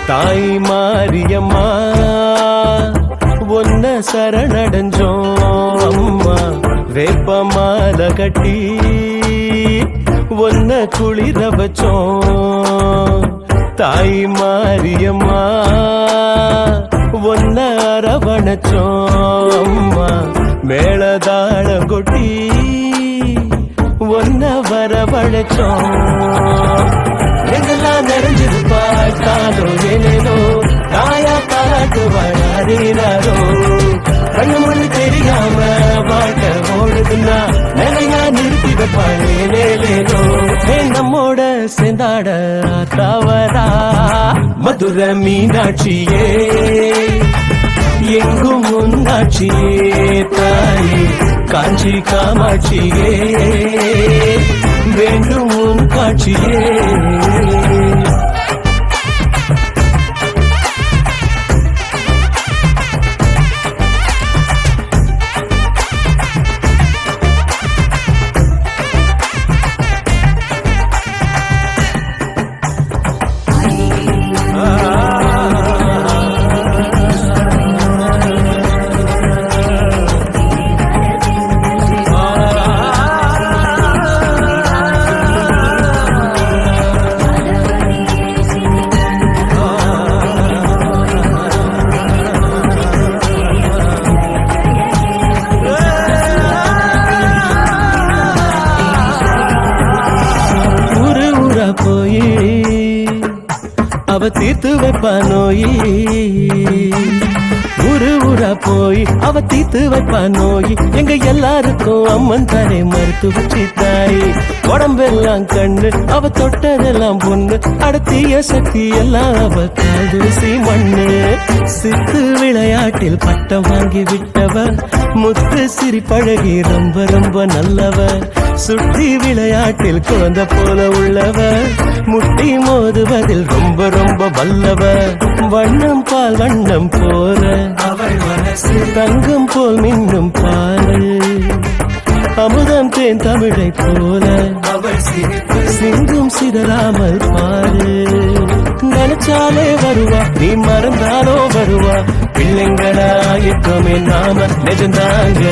தாய் மாரியம்மா ஒன்ன சரணடைஞ்சோம் அம்மா, வேப்ப மாலை கட்டி ஒன்ன குளிர வச்சோம். தாய் மாரியம்மா ஒன்ன அரவணைச்சோம் அம்மா, மேளதாளம் கொட்டி ஒன்ன வரவழைச்சோம். எங்கெல்லாம் நிறைஞ்சிருப்பா காலோ ஏனேனோ, தாயா பாராட்டு வராரோ, கண்ணு மண்ணு தெரியாம வாழ்க்கை ஓடுதுன்னா நிறையா நிறுத்தி வைப்பானேனோ. நம்மோட சேர்ந்தாட தவறா மதுர மீனாட்சியே, எங்கும் முன்னாட்சியே தாயே காஞ்சி காமாட்சியே, வேண்டும் உன் காட்சியே. அவ தீர்த்து வைப்பா நோயி. ஊரு ஊரா போய் அவ தீர்த்து வைப்பா நோயி. எங்க எல்லாருக்கும் அம்மன் தானே மருத்துவச்சி தாய். உடம்பெல்லாம் கண்ணு அவ தொட்டதெல்லாம் பொண்ணு. அடுத்திய சக்தி எல்லாம் அவ காதூசி மண்ணு. சித்து விளையாட்டில் பட்டம் வாங்கி விட்டவ, முத்து சிரி பழகி ரொம்ப ரொம்ப நல்லவ. சுட்டி விளையாட்டில் குழந்தை போல உள்ளவ, முட்டி மோதுவதில் ரொம்ப ரொம்ப வல்லவ. வண்ணம் பால் வண்ணம் போல அவள் மனசு, தங்கம் போல் மின்னும் பாரு. அமுதம் தேன் தமிழை போல அவள் சிரிப்பு, சிங்கும் சிதறாமல் பாரு. நினைச்சாலே வருவா, நீ மறந்தாலோ வருவா. பிள்ளைங்களா எப்பவுமே நாம நிஜந்தாங்க.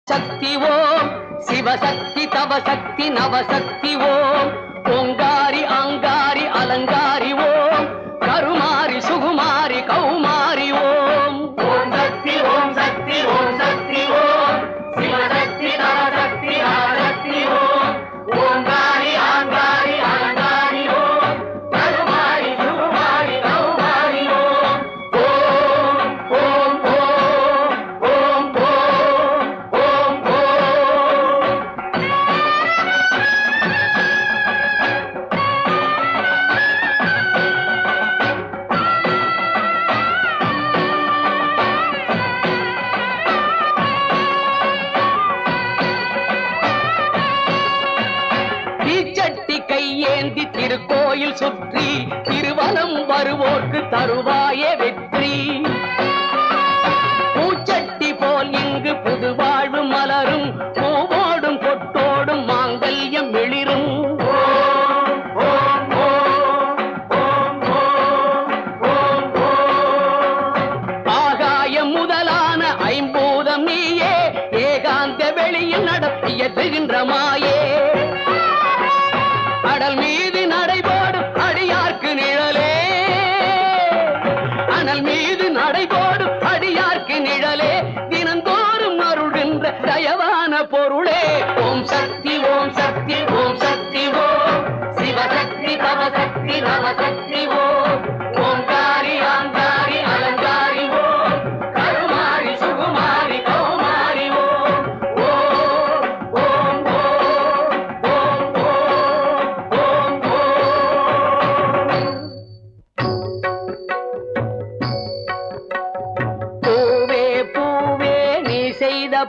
சக்தி ஓம் சிவசக்தி தவசக்தி நவசக்தி ஓம் ஓங்காரி ஆங்காரி அலங்காரி ஓம் கருமாரி சுகுமாரி கௌமாரி ஓம். ஓம் சக்தி ஓம் சக்தி ஓம் சக்தி ஓம் சிவசக்தி தவசக்தி நவசக்தி ஓம் ஓங்காரி ஆங்காரி அலங்காரி ஓம் கருமாரி சுகுமாரி கௌமாரி ஓம். ஓம் ஓம் ஓம் ஓம் ஓம். தீச்சட்டி கையேந்தி திருக்கோயில் சுற்றி திருவலம் வருவோர்க்கு தருவாயே வெற்றி. பூச்சட்டி போல் இங்கு புது வாழ்வு மலரும், பூவோடும் கொட்டோடும் மாங்கல்யம் எழிரும். ஆகாயம் முதலான ஐம்பூதம் நீயே, ஏகாந்த வெளியில் நடத்தியதுகின்ற மாயே. அடல் மீது நடைபோடும் அடியார்க்கு நிழலே, அனல் மீது நடைபோடும் அடியார்க்கு நிழலே, தினந்தோறும் அருள்கின்ற தயவான பொருளே. ஓம் சக்தி ஓம் சக்தி ஓம் சக்தி ஓம் சிவசக்தி தவசக்தி நவசக்தி ஓம் ஓங்காரி ஆங்காரி அலங்காரி ஓம் கருமாரி சுகுமாரி கௌமாரி ஓம். ஓம் ஓம்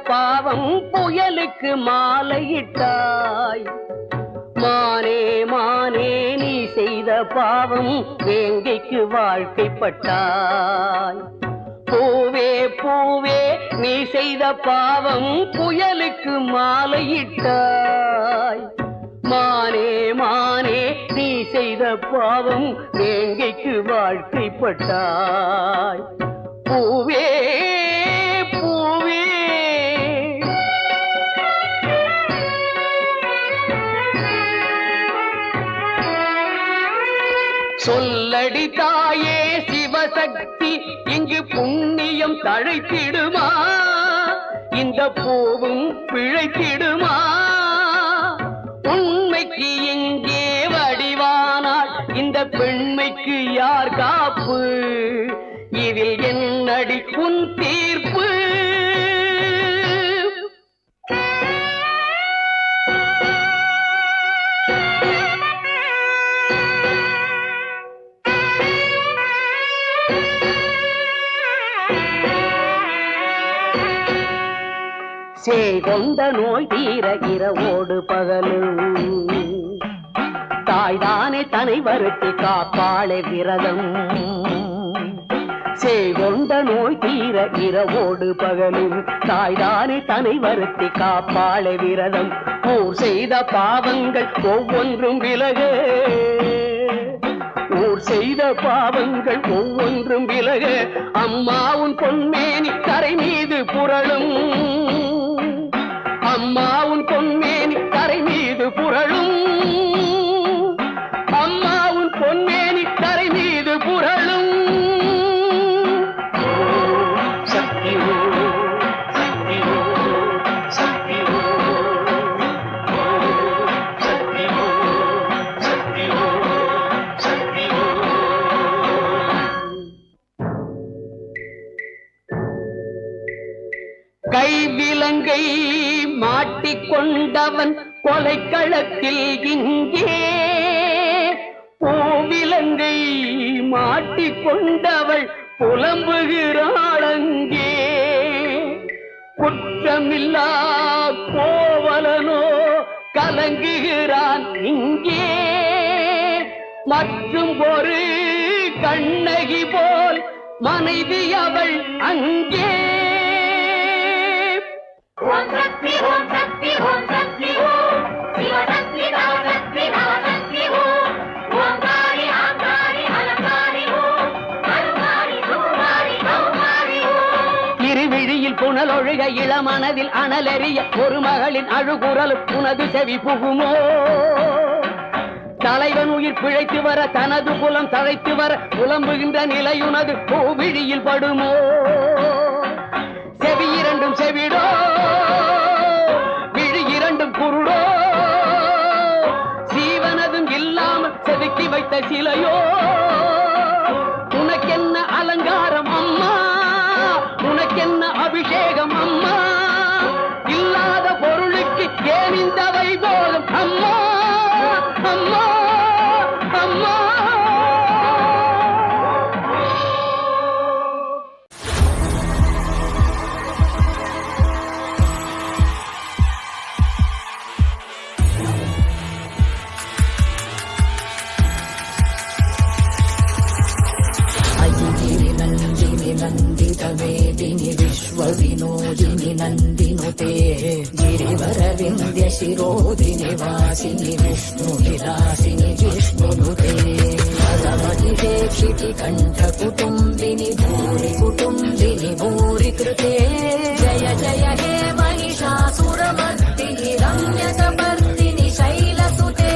பாவம் புயலுக்கு மாலையிட்டாய். மானே மானே நீ செய்த பாவம் வேங்கைக்கு வாழ்க்கைப்பட்டாய். பூவே பூவே நீ செய்த பாவம் புயலுக்கு மாலையிட்டாய். மானே மானே நீ செய்த பாவம் வேங்கைக்கு வாழ்க்கைப்பட்டாய். பூவே பூவே சொல்லடி தாயே சிவசக்தி, இங்கு புண்ணியம் தழைத்திடுமா? இந்த பூவும் பிழைத்திடுமா? உண்மைக்கு எங்கே வடிவானால் இந்த பெண்மைக்கு யார் காப்பு? இதில் என்னடி உன் தீர்ப்பு? கொண்ட நோய் தீர இரவோடு பகலும் தாய்தானே தனை வருத்தி காப்பாளே விரதம். கொண்ட நோய் தீர இரவோடு பகலும் தாய்தானே தனை வருத்தி காப்பாளே விரதம். ஊர் செய்த பாவங்கள் ஒவ்வொன்றும் விலக, ஊர் செய்த பாவங்கள் ஒவ்வொன்றும் விலக, அம்மாவும் பொன்மேனி கரை மீது புரளும். அம்மாவும் பொன்மேனி கரை மீது புரளும். அம்மாவும் பொன்மேனி கரை மீது புரளும். சக்தி சக்தி சக்தி சக்தி சக்தி சக்தி. கைவிலங்கை மாட்டிக்கொண்டவன் கொலைக்களத்தில் இங்கே, பூவிலங்கை மாட்டிக்கொண்டவள் புலம்புகிறாள் அங்கே. குற்றமில்லா கோவலனோ கலங்குகிறான் இங்கே. மற்றும் ஒரு கண்ணகி போல் மனைவி அவள் அங்கே. ஓம் சக்தி ஓம் சக்தி ஓம் சக்தி ஓம் சிவசக்தி நவசக்தி நவசக்தி ஓம் ஓங்காரி ஆங்காரி அலங்காரி ஓம் அருங்காரி சுகுமாரி கௌமாரி ஓம். இருவிழியில் புனலொழுக இளமனதில் அனலெறிய ஒரு மகளின் அழுகுரல் உனது செவி புகுமோ? தலைவன் உயிர் பிழைத்து வர தனது புலம் தழைத்து வர புலம்புகின்ற நிலையுனது பூவிழியில் படுமோ? செவி இரண்டும் செவிடோ, விழி இரண்டும் குருடோ, சீவனதும் இல்லாமல் செதுக்கி வைத்த சிலையோ? உனக்கென்ன அலங்காரம் அம்மா, உனக்கென்ன அபிஷேகம் அம்மா? இல்லாத பொருளுக்கு ஏன் இந்த வைபோகம் அம்மா? அம்மா அம்மா. नन्दितवेदिनि विश्वविनोदिनि नन्दिनुते गिरिवरविन्द्य शिरोदिनि वासिनि विष्णुविलासिनि जिष्णुनुते पदमतिते क्षितिकण्ठकुटुम्बिनि भूरि कुटुम्बिनि भूरि कृते जय जय हे महिषासुरमर्दिनि रम्यकपर्दिनि शैलसुते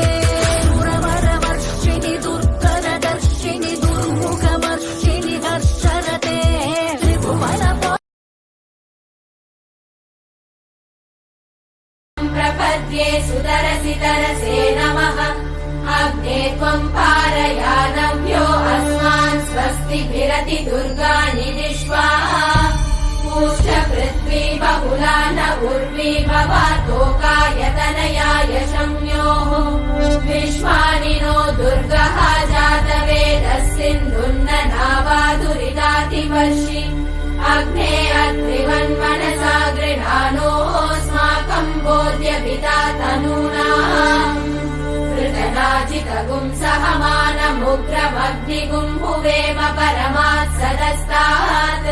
सुरवरवर्षिणि दुर्गरदर्शिनि दुर्मुखमर्षिणि हर्षरते प्रपद्ये सुतरसि तरसे नमः अग्ने त्वं पारयानव्यो अस्मान् स्वस्तिभिरति दुर्गाणि विश्वा पूष्ट पृथ्वी बहुला न उर्वी भवातोकायतनयाय शम्योः विश्वानि नो दुर्गः जातवेदः सिन्धुन्न नावादुरिदातिवर्षि अग्ने अत्रिवन्मनसा गृहाणो सम्बोध्य पिता तनूनाम् वृतनाजितगुम् सहमानमुग्रमग्निगुम् भुवेम परमात् सदस्तात्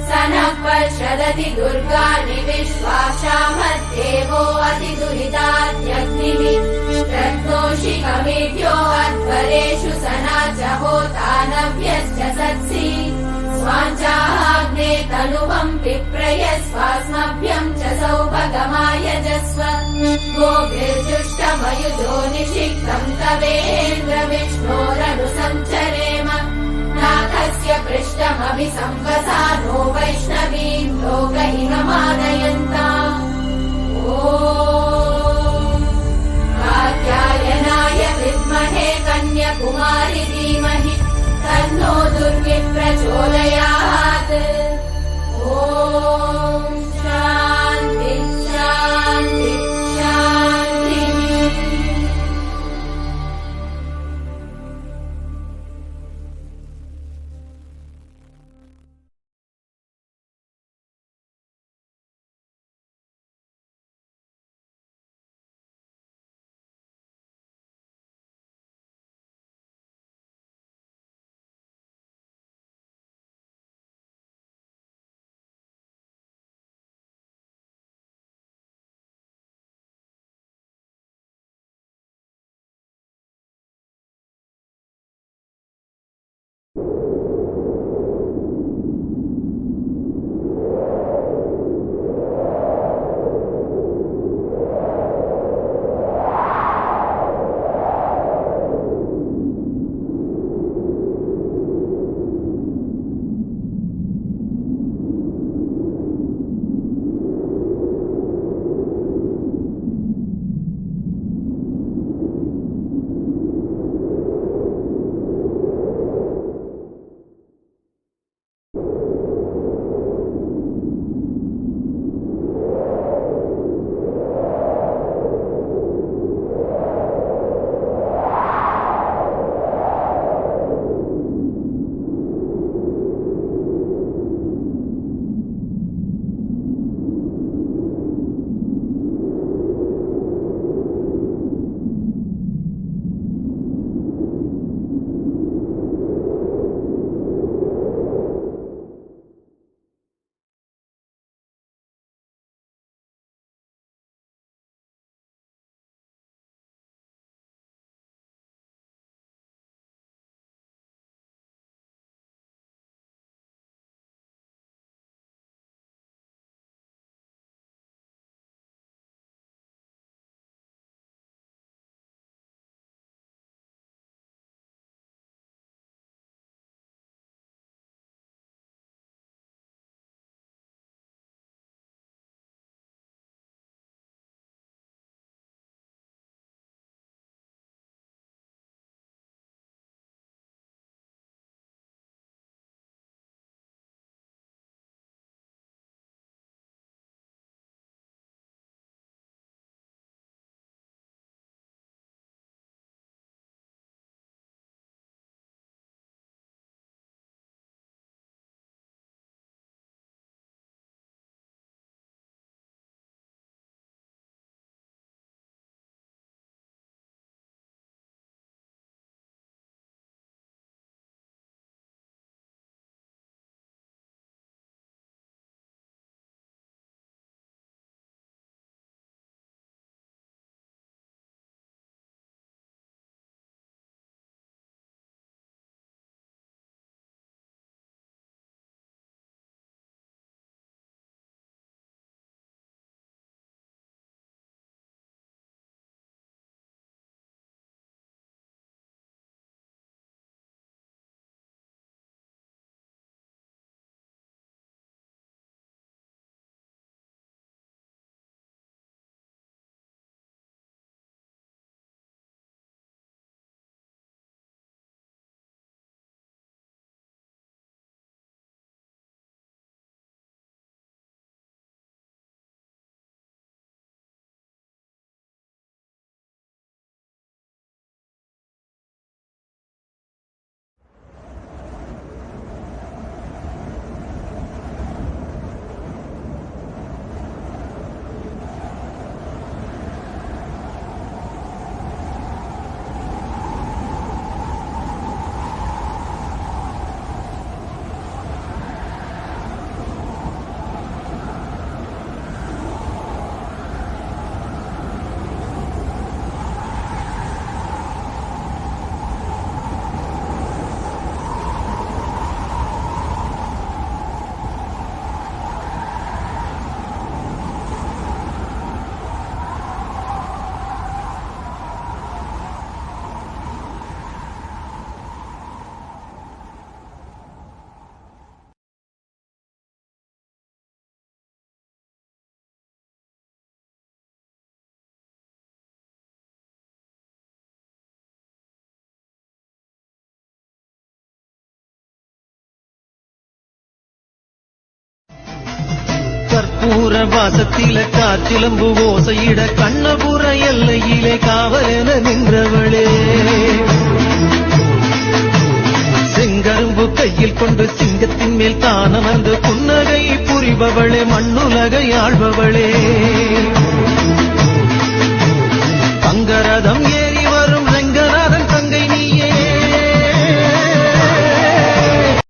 स नः पर्षदति दुर्गाणि विश्वाक्षामद्देवो अतिदुरितात्यग्निः रत्नोषिकमेभ्यो अध्वरेषु सनाच होतानव्यश्च सत्सि स्वाञ्चाग्ने तनुवम् विप्रय स्वास्मभ्यम् च सौभगमायजस्व गोभिर्जुष्टमयुजो निषिक्तम् तवेन्द्र विष्णोरनुसञ्चरेम नाथस्य पृष्ठमभिसंवसानो वैष्णवीम् लोकहिममादयन्ताम् ॐ कात्यायनाय विद्महे कन्याकुमारि धीमहि तन्नो दुर्विप्रचोदयात् ॐ கற்பூர வாசத்தில காற்றிலம்பு ஓசையிட கண்ணபுர எல்லையிலே காவலென நின்றவளே செங்கரும்பு கையில் கொண்டு சிங்கத்தின் மேல் தான் அமர்ந்து புன்னகை புரிபவளே மண்ணுலகை ஆள்பவளே